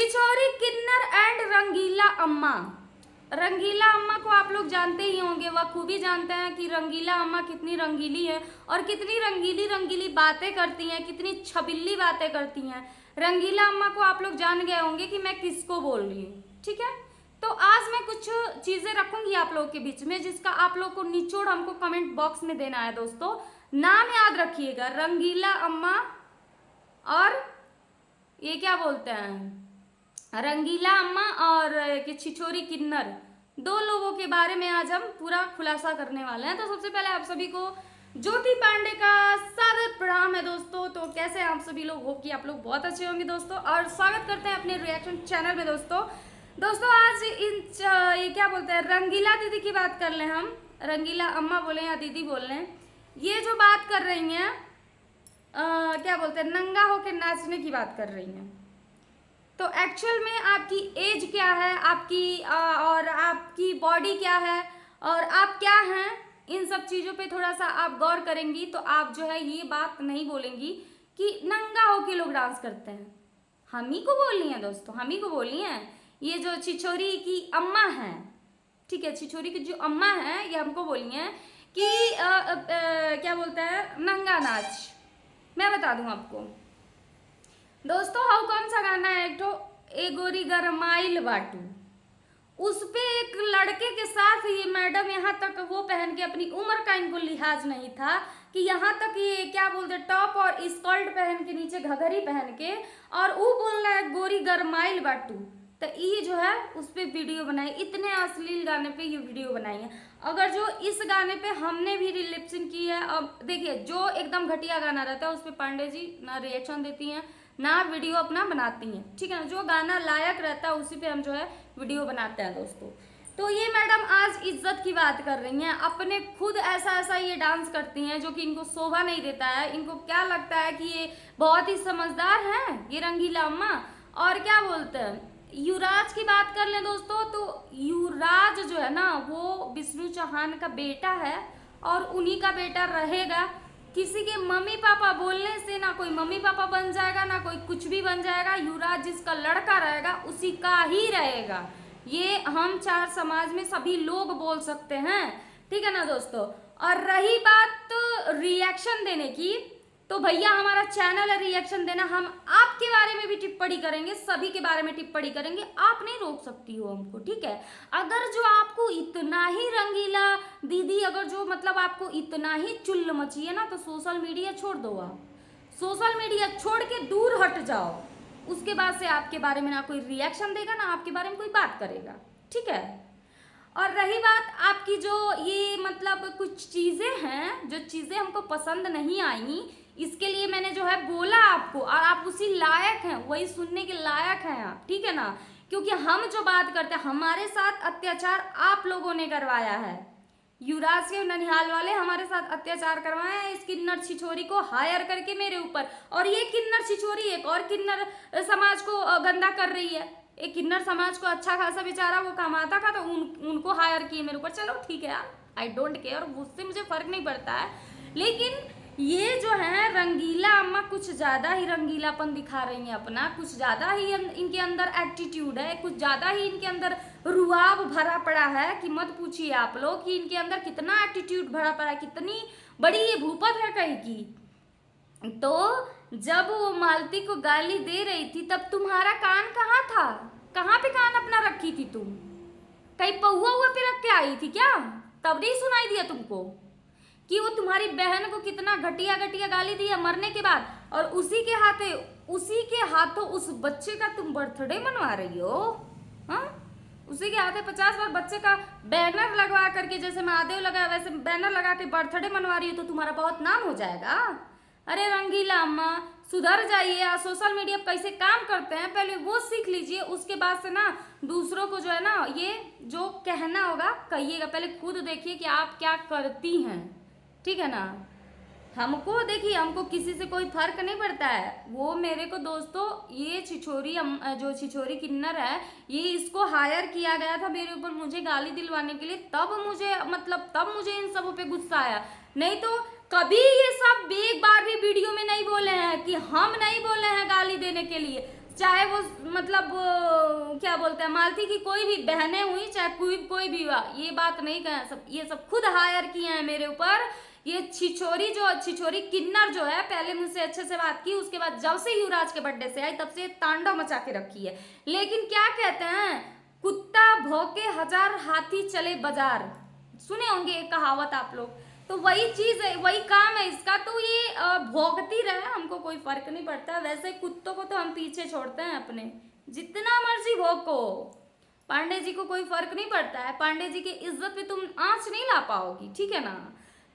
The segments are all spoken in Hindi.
छिछोरी किन्नर एंड रंगीला अम्मा। रंगीला अम्मा को आप लोग जानते ही होंगे, वह खूबी जानते हैं कि रंगीला अम्मा कितनी रंगीली है और कितनी रंगीली रंगीली बातें करती हैं, कितनी छबिल्ली बातें करती हैं। रंगीला अम्मा को आप लोग जान गए होंगे कि मैं किसको बोल रही हूँ, ठीक है। तो आज मैं कुछ चीजें रखूंगी आप लोगों के बीच में, जिसका आप लोग को निचोड़ हमको कमेंट बॉक्स में देना है। दोस्तों नाम याद रखिएगा, रंगीला अम्मा और ये क्या बोलते हैं, रंगीला अम्मा और छिछोरी किन्नर, दो लोगों के बारे में आज हम पूरा खुलासा करने वाले हैं। तो सबसे पहले आप सभी को ज्योति पांडे का सादर प्रणाम है दोस्तों। तो कैसे आप सभी लोग, होप कि आप लोग बहुत अच्छे होंगे दोस्तों, और स्वागत करते हैं अपने रिएक्शन चैनल में दोस्तों आज ये क्या बोलते हैं, रंगीला दीदी की बात कर लें हम, रंगीला अम्मा बोले या दीदी बोल लें, ये जो बात कर रही हैं क्या बोलते हैं, नंगा होके नाचने की बात कर रही हैं। तो एक्चुअल में आपकी एज क्या है, आपकी और आपकी बॉडी क्या है और आप क्या हैं, इन सब चीज़ों पे थोड़ा सा आप गौर करेंगी तो आप जो है ये बात नहीं बोलेंगी कि नंगा होके लोग डांस करते हैं। हम ही को बोली हैं दोस्तों, हम ही को बोली हैं। ये जो छिछोरी की अम्मा हैं, ठीक है, छिछोरी की जो अम्मा हैं ये हमको बोली हैं कि क्या बोलते हैं, नंगा नाच। मैं बता दूं आपको दोस्तों, हाउ कौन सा गाना है, एक तो ए गोरी गरमाइल बाटू, उस पे एक लड़के के साथ ये मैडम यहाँ तक वो पहन के, अपनी उम्र का इनको लिहाज नहीं था कि यहाँ तक ये क्या बोलते टॉप और स्कर्ट पहन के, नीचे घघरी पहन के, और वो बोल रहा है गोरी गरमाइल बाटू। तो ये जो है उस पर वीडियो बनाई, इतने अश्लील गाने पे ये वीडियो बनाई है। अगर जो इस गाने पे हमने भी लिपसिंग की है, अब देखिए जो एकदम घटिया गाना रहता है उस पर पांडे जी ना रिएक्शन देती हैं ना वीडियो अपना बनाती हैं, ठीक है ना। जो गाना लायक रहता है उसी पे हम जो है वीडियो बनाते हैं दोस्तों। तो ये मैडम आज इज्जत की बात कर रही हैं, अपने खुद ऐसा ऐसा ये डांस करती हैं जो कि इनको शोभा नहीं देता है। इनको क्या लगता है कि ये बहुत ही समझदार हैं ये रंगीला अम्मा। और क्या बोलते हैं, युवराज की बात कर लें दोस्तों, तो युवराज जो है ना वो विष्णु चौहान का बेटा है और उन्हीं का बेटा रहेगा। किसी के मम्मी पापा बोलने से ना कोई मम्मी पापा बन जाएगा ना कोई कुछ भी बन जाएगा। युवराज जिसका लड़का रहेगा उसी का ही रहेगा, ये हम चार समाज में सभी लोग बोल सकते हैं, ठीक है ना दोस्तों। और रही बात रिएक्शन देने की, तो भैया हमारा चैनल है रिएक्शन देना, हम आपके बारे में भी टिप्पणी करेंगे, सभी के बारे में टिप्पणी करेंगे, आप नहीं रोक सकती हो हमको, ठीक है। अगर जो आपको इतना ही रंगीला दीदी, अगर जो मतलब आपको इतना ही चुल्ल मची है ना, तो सोशल मीडिया छोड़ दो। आप सोशल मीडिया छोड़ के दूर हट जाओ, उसके बाद से आपके बारे में ना कोई रिएक्शन देगा ना आपके बारे में कोई बात करेगा, ठीक है। और रही बात आपकी जो ये मतलब कुछ चीज़ें हैं, जो चीज़ें हमको पसंद नहीं आई, इसके लिए मैंने जो है बोला आपको, और आप उसी लायक हैं, वही सुनने के लायक हैं आप, ठीक है ना। क्योंकि हम जो बात करते हैं, हमारे साथ अत्याचार आप लोगों ने करवाया है, युवराज के ननिहाल वाले हमारे साथ अत्याचार करवाए हैं इस किन्नर छिछोरी को हायर करके मेरे ऊपर। और ये किन्नर छिछोरी एक और किन्नर समाज को गंदा कर रही है। एक किन्नर समाज को अच्छा खासा बेचारा वो कमाता था, तो उनको हायर किए मेरे ऊपर। चलो ठीक है यार, आई डोंट केयर, उससे मुझे फर्क नहीं पड़ता है। लेकिन ये जो है रंगीला अम्मा कुछ ज़्यादा ही रंगीलापन दिखा रही हैं अपना, कुछ ज़्यादा ही इनके अंदर एटीट्यूड है, कुछ ज़्यादा ही इनके अंदर रुआब भरा पड़ा है कि मत पूछिए आप लोग कि इनके अंदर कितना एटीट्यूड भरा पड़ा है, कितनी बड़ी ये भूपत है कहीं की। तो जब वो मालती को गाली दे रही थी तब तुम्हारा कान कहाँ था, कहाँ पे कान अपना रखी थी तुम, कहीं पौआ हुआ पे रख के आई थी क्या, तब नहीं सुनाई दिया तुमको कि वो तुम्हारी बहन को कितना घटिया घटिया गाली दिया मरने के बाद, और उसी के हाथों उस बच्चे का तुम बर्थडे मनवा रही हो। हाँ, उसी के हाथे 50 बार बच्चे का बैनर लगवा करके, जैसे महादेव लगा वैसे बैनर लगा के बर्थडे मनवा रही हो, तो तुम्हारा बहुत नाम हो जाएगा। अरे रंगीला अम्मा सुधर जाइए, सोशल मीडिया पर कैसे काम करते हैं पहले वो सीख लीजिए, उसके बाद से ना दूसरों को जो है ना ये जो कहना होगा कहिएगा। पहले खुद देखिए कि आप क्या करती हैं, ठीक है ना। हमको देखिए, हमको किसी से कोई फर्क नहीं पड़ता है। वो मेरे को दोस्तों ये जो छिछोरी किन्नर है, ये इसको हायर किया गया था मेरे ऊपर मुझे गाली दिलवाने के लिए, तब मुझे इन सबों पे गुस्सा आया। नहीं तो कभी ये सब एक बार भी वीडियो में नहीं बोले हैं कि हम नहीं बोले हैं गाली देने के लिए। चाहे वो मतलब क्या बोलते हैं, मालती की कोई भी बहनें हुई, चाहे कोई भी हुआ, ये बात नहीं कहें, सब ये सब खुद हायर किए हैं मेरे ऊपर। ये छिछोरी किन्नर जो है, पहले मुझसे अच्छे से बात की, उसके बाद जब से युवराज के बर्थडे से आई तब से तांडव मचा के रखी है। लेकिन क्या कहते हैं, कुत्ता भौंके हजार हाथी चले बाजार, सुने होंगे एक कहावत आप लोग। तो वही चीज है, वही काम है इसका। तो ये भौंकती रहे, हमको कोई फर्क नहीं पड़ता। वैसे कुत्तों को तो हम पीछे छोड़ते हैं अपने, जितना मर्जी भौंको, पांडे जी को कोई फर्क नहीं पड़ता है। पांडे जी की इज्जत पे तुम आंच नहीं ला पाओगी, ठीक है ना।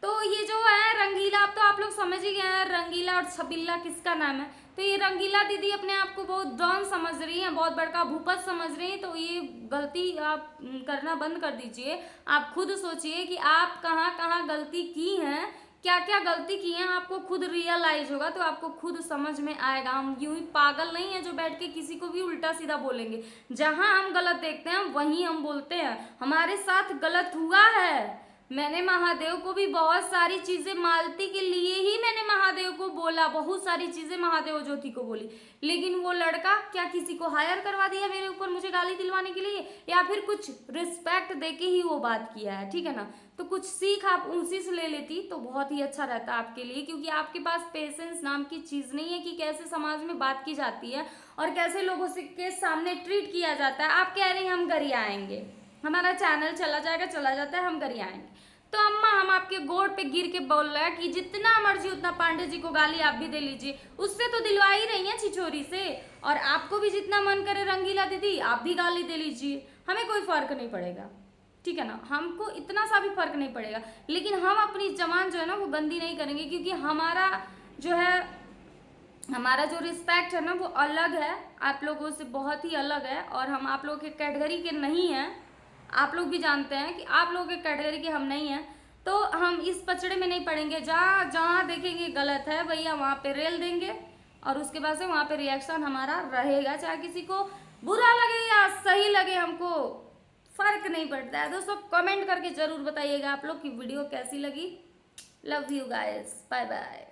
तो ये जो है रंगीला, अब तो आप लोग समझ ही गए हैं रंगीला और छबिल्ला किसका नाम है। तो ये रंगीला दीदी अपने आप को बहुत डॉन समझ रही हैं, बहुत बड़का भूपत समझ रही हैं। तो ये गलती आप करना बंद कर दीजिए। आप खुद सोचिए कि आप कहाँ कहाँ गलती की हैं, क्या क्या गलती की हैं, आपको खुद रियलाइज होगा, तो आपको खुद समझ में आएगा। हम यूं ही पागल नहीं है जो बैठ के किसी को भी उल्टा सीधा बोलेंगे। जहां हम गलत देखते हैं वहीं हम बोलते हैं। हमारे साथ गलत हुआ है, मैंने महादेव को भी बहुत सारी चीजें, मालती के लिए ही मैंने महादेव को बोला, बहुत सारी चीजें महादेव ज्योति को बोली। लेकिन वो लड़का क्या किसी को हायर करवा दिया मेरे ऊपर मुझे गाली दिलवाने के लिए, या फिर कुछ रिस्पेक्ट देके ही वो बात किया है, ठीक है ना। तो कुछ सीख आप उसी से ले लेती तो बहुत ही अच्छा रहता आपके लिए, क्योंकि आपके पास पेशेंस नाम की चीज नहीं है कि कैसे समाज में बात की जाती है और कैसे लोगों से के सामने ट्रीट किया जाता है। आप कह रही हैं हम घर ही आएंगे, हमारा चैनल चला जाएगा, चला जाता है, हम घर ही आएंगे। तो अम्मा हम आपके गोड़ पे गिर के बोल रहे हैं कि जितना मर्जी उतना पांडे जी को गाली आप भी दे लीजिए, उससे तो दिलवा ही रही हैं छिछोरी से। और आपको भी जितना मन करे रंगीला दीदी आप भी गाली दे लीजिए, हमें कोई फर्क नहीं पड़ेगा, ठीक है ना। हमको इतना सा भी फर्क नहीं पड़ेगा। लेकिन हम अपनी जबान जो है ना वो गंदी नहीं करेंगे, क्योंकि हमारा जो है, हमारा जो रिस्पेक्ट है ना वो अलग है, आप लोगों से बहुत ही अलग है। और हम आप लोगों के कैटेगरी के नहीं हैं, आप लोग भी जानते हैं कि आप लोगों के कैटेगरी के हम नहीं हैं। तो हम इस पचड़े में नहीं पड़ेंगे, जहाँ जहाँ देखेंगे गलत है भैया वहाँ पे रेल देंगे, और उसके बाद से वहाँ पे रिएक्शन हमारा रहेगा, चाहे किसी को बुरा लगे या सही लगे, हमको फर्क नहीं पड़ता है। दोस्तों कमेंट करके जरूर बताइएगा आप लोग कि वीडियो कैसी लगी। Love you guys, bye bye.